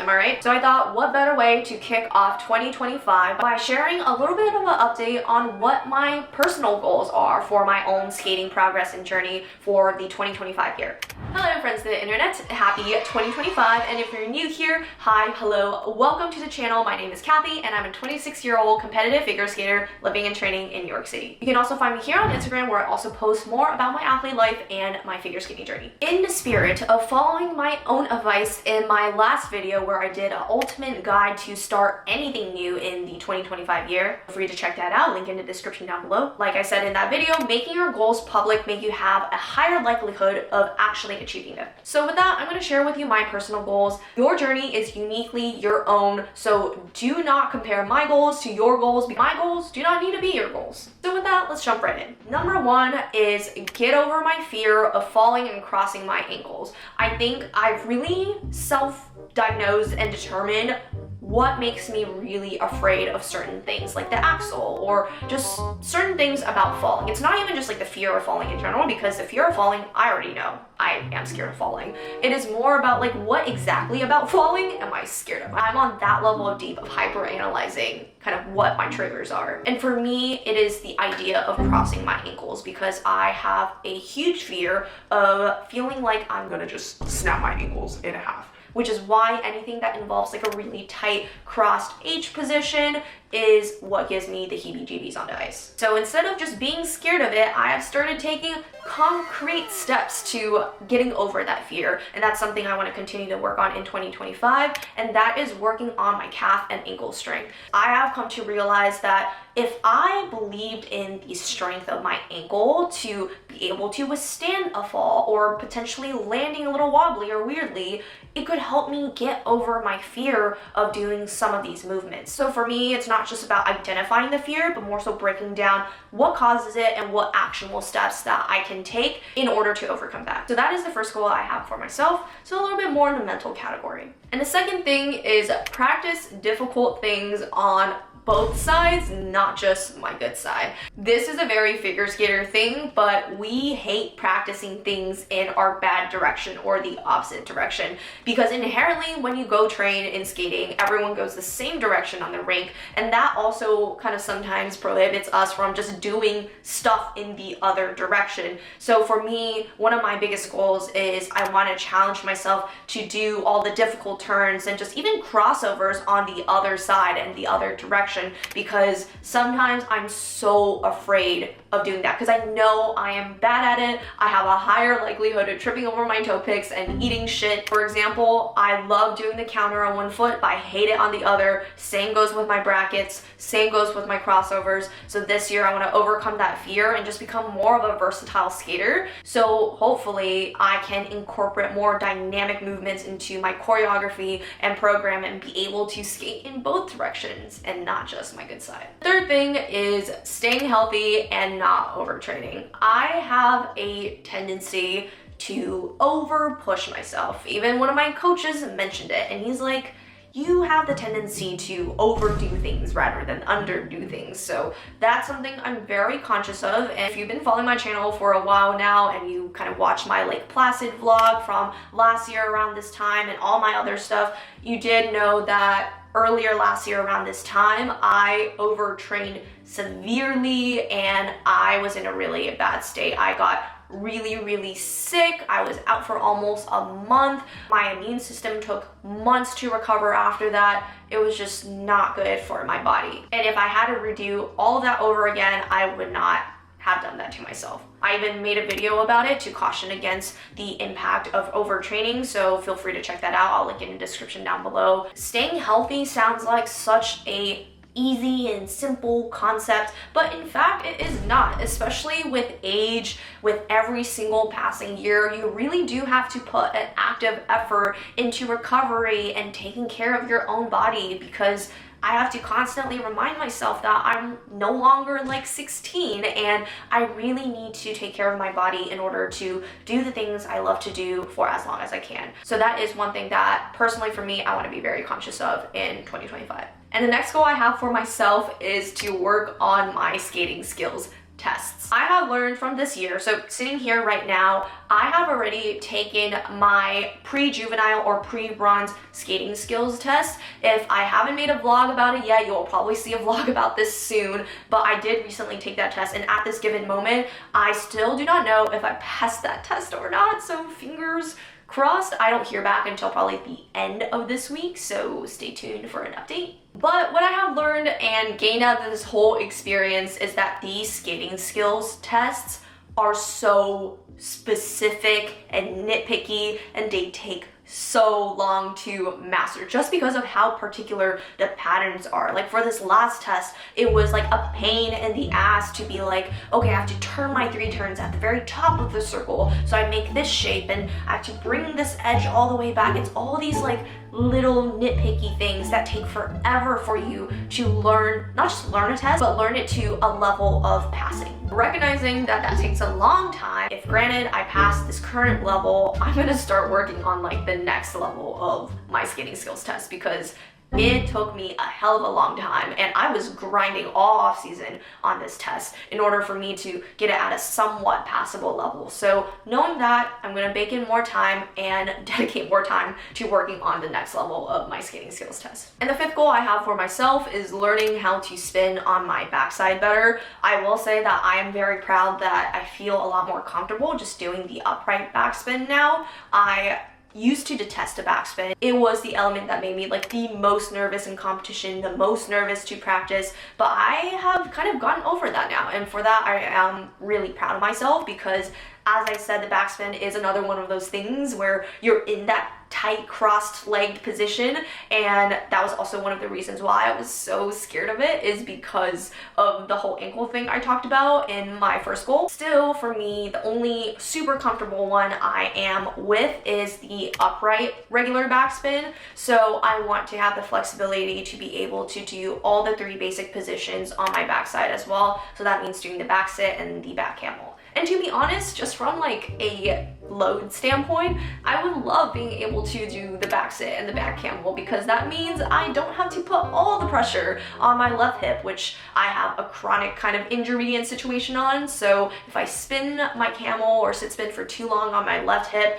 am I right? So I thought, what better way to kick off 2025 by sharing a little bit of an update on what my personal goals are for my own skating progress and journey for the 2025 year. Hello friends of the internet, happy 2025, and if you're new here, hi, hello, welcome to the channel. My name is Kathy and I'm a 26-year-old competitive figure skater living and training in New York City. You can also find me here on Instagram where I also post more about my athlete life and my figure skating journey. In the spirit of following my own advice in my last video where I did an ultimate guide to start anything new in the 2025 year, feel free to check that out, link in the description down below. Like I said in that video, making your goals public make you have a higher likelihood of actually achieving them. So with that, I'm going to share with you my personal goals. Your journey is uniquely your own, so do not compare my goals to your goals. My goals do not need to be your goals. So with that, let's jump right in. Number one is get over my fear of falling and crossing my ankles. I think I've really self-diagnosed and determined what makes me really afraid of certain things like the axle or just certain things about falling. It's not even just like the fear of falling in general, because the fear of falling, I already know. I am scared of falling. It is more about like what exactly about falling am I scared of? I'm on that level of deep of hyper analyzing kind of what my triggers are. And for me, it is the idea of crossing my ankles, because I have a huge fear of feeling like I'm gonna just snap my ankles in half, which is why anything that involves like a really tight crossed H position is what gives me the heebie-jeebies on the ice. So instead of just being scared of it, I have started taking concrete steps to getting over that fear. And that's something I want to continue to work on in 2025. And that is working on my calf and ankle strength. I have come to realize that if I believed in the strength of my ankle to be able to withstand a fall or potentially landing a little wobbly or weirdly, it could help me get over my fear of doing some of these movements. So for me, it's not just about identifying the fear, but more so breaking down what causes it and what actionable steps that I can take in order to overcome that. So that is the first goal I have for myself. So a little bit more in the mental category. And the second thing is practice difficult things on both sides, not just my good side. This is a very figure skater thing, but we hate practicing things in our bad direction or the opposite direction, because inherently when you go train in skating, everyone goes the same direction on the rink, and that also kind of sometimes prohibits us from just doing stuff in the other direction. So for me, one of my biggest goals is I want to challenge myself to do all the difficult turns and just even crossovers on the other side and the other direction, because sometimes I'm so afraid of doing that because I know I am bad at it. I have a higher likelihood of tripping over my toe picks and eating shit. For example, I love doing the counter on one foot, but I hate it on the other. Same goes with my brackets, same goes with my crossovers. So this year I want to overcome that fear and just become more of a versatile skater. So hopefully I can incorporate more dynamic movements into my choreography and program and be able to skate in both directions and not just my good side. Third thing is staying healthy and not overtraining. I have a tendency to over push myself. Even one of my coaches mentioned it, and he's like, you have the tendency to overdo things rather than underdo things. So that's something I'm very conscious of. And if you've been following my channel for a while now and you kind of watch my Lake Placid vlog from last year around this time and all my other stuff, you did know that earlier last year around this time, I overtrained severely and I was in a really bad state. I got really sick. I was out for almost a month. My immune system took months to recover after that. It was just not good for my body. And if I had to redo all of that over again, I would not have done that to myself. I even made a video about it to caution against the impact of overtraining, so feel free to check that out. I'll link it in the description down below. Staying healthy sounds like such a easy and simple concept, but in fact it is not, especially with age. With every single passing year, you really do have to put an active effort into recovery and taking care of your own body, because I have to constantly remind myself that I'm no longer like 16 and I really need to take care of my body in order to do the things I love to do for as long as I can. So that is one thing that personally for me, I want to be very conscious of in 2025. And the next goal I have for myself is to work on my skating skills. tests. I have learned from this year, so sitting here right now, I have already taken my pre-juvenile or pre-bronze skating skills test. If I haven't made a vlog about it yet, you'll probably see a vlog about this soon, but I did recently take that test, and at this given moment, I still do not know if I passed that test or not, so fingers crossed. I don't hear back until probably the end of this week, so stay tuned for an update. But what I have learned and gained out of this whole experience is that these skating skills tests are so specific and nitpicky, and they take so long to master just because of how particular the patterns are. Like for this last test, it was like a pain in the ass to be like, okay, I have to turn my 3 turns at the very top of the circle, so I make this shape, and I have to bring this edge all the way back. It's all these like little nitpicky things that take forever for you to learn, not just learn a test, but learn it to a level of passing. Recognizing that that takes a long time, if granted I pass this current level, I'm gonna start working on like the next level of my skating skills test, because it took me a hell of a long time, and I was grinding all off season on this test in order for me to get it at a somewhat passable level. So knowing that, I'm gonna bake in more time and dedicate more time to working on the next level of my skating skills test. And the 5th goal I have for myself is learning how to spin on my backside better. I will say that I am very proud that I feel a lot more comfortable just doing the upright backspin now. I used to detest a backspin. It was the element that made me like the most nervous in competition, the most nervous to practice, but I have kind of gotten over that now, and for that I am really proud of myself, because as I said, the backspin is another one of those things where you're in that tight crossed-legged position, and that was also one of the reasons why I was so scared of it, is because of the whole ankle thing I talked about in my first goal. Still, for me, the only super comfortable one I am with is the upright regular backspin, so I want to have the flexibility to be able to do all the 3 basic positions on my backside as well, so that means doing the back sit and the back camel. And to be honest, just from like a load standpoint, I would love being able to do the back sit and the back camel, because that means I don't have to put all the pressure on my left hip, which I have a chronic kind of injury and situation on. So if I spin my camel or sit spin for too long on my left hip,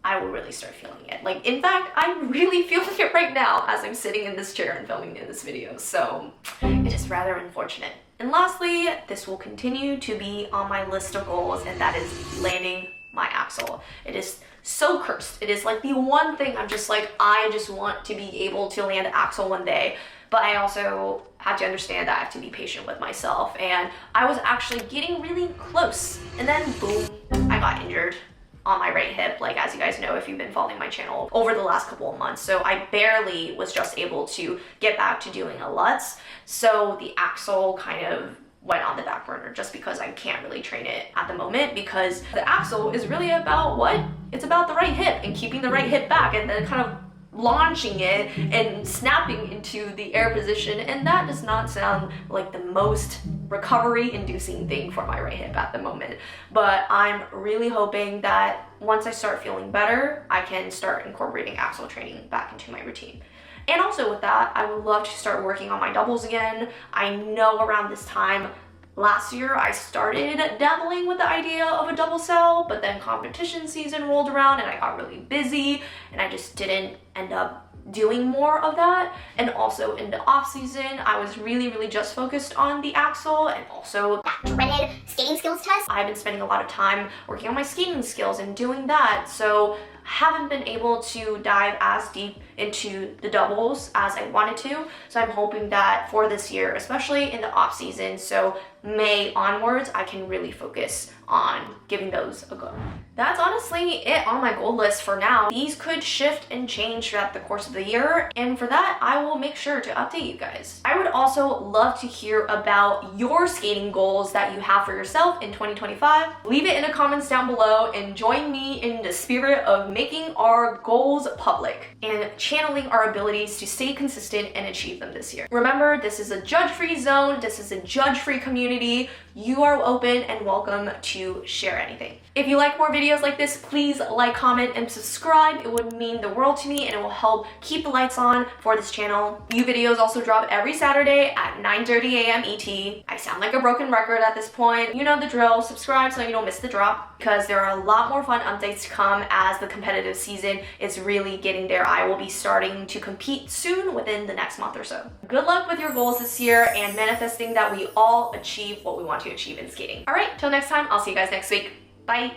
I will really start feeling it. Like, in fact, I'm really feeling it right now as I'm sitting in this chair and filming in this video. So it is rather unfortunate. And lastly, this will continue to be on my list of goals, and that is landing my axle. It is so cursed. It is like the one thing I'm just like, I just want to be able to land axle one day. But I also have to understand that I have to be patient with myself. And I was actually getting really close. And then boom, I got injured on my right hip, like as you guys know if you've been following my channel over the last couple of months. So I barely was just able to get back to doing a Lutz. So the axle kind of went on the back burner just because I can't really train it at the moment, because the axle is really about what? It's about the right hip and keeping the right hip back and then kind of launching it and snapping into the air position, and that does not sound like the most recovery inducing thing for my right hip at the moment. But I'm really hoping that once I start feeling better, I can start incorporating axle training back into my routine. And also with that, I would love to start working on my doubles again. I know around this time last year I started dabbling with the idea of a double cell, but then competition season rolled around and I got really busy and I just didn't end up doing more of that. And also in the off season, I was really just focused on the axle and also that dreaded skating skills test. I've been spending a lot of time working on my skating skills and doing that, so haven't been able to dive as deep into the doubles as I wanted to. So I'm hoping that for this year, especially in the off season, so May onwards, I can really focus on giving those a go. That's honestly it on my goal list for now. These could shift and change throughout the course of the year, and for that, I will make sure to update you guys. I would also love to hear about your skating goals that you have for yourself in 2025. Leave it in the comments down below and join me in the spirit of making our goals public. And channeling our abilities to stay consistent and achieve them this year. Remember, this is a judge-free zone. This is a judge-free community. You are open and welcome to share anything. If you like more videos like this, please like, comment, and subscribe. It would mean the world to me and it will help keep the lights on for this channel. New videos also drop every Saturday at 9:30 a.m. ET. I sound like a broken record at this point. You know the drill. Subscribe so you don't miss the drop, because there are a lot more fun updates to come as the competitive season is really getting there. I will be starting to compete soon within the next month or so. Good luck with your goals this year and manifesting that we all achieve what we want to achieve in skating. All right, till next time, I'll see you guys next week. Bye.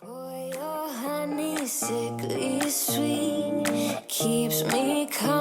For your honey, sickly sweet, keeps me calm.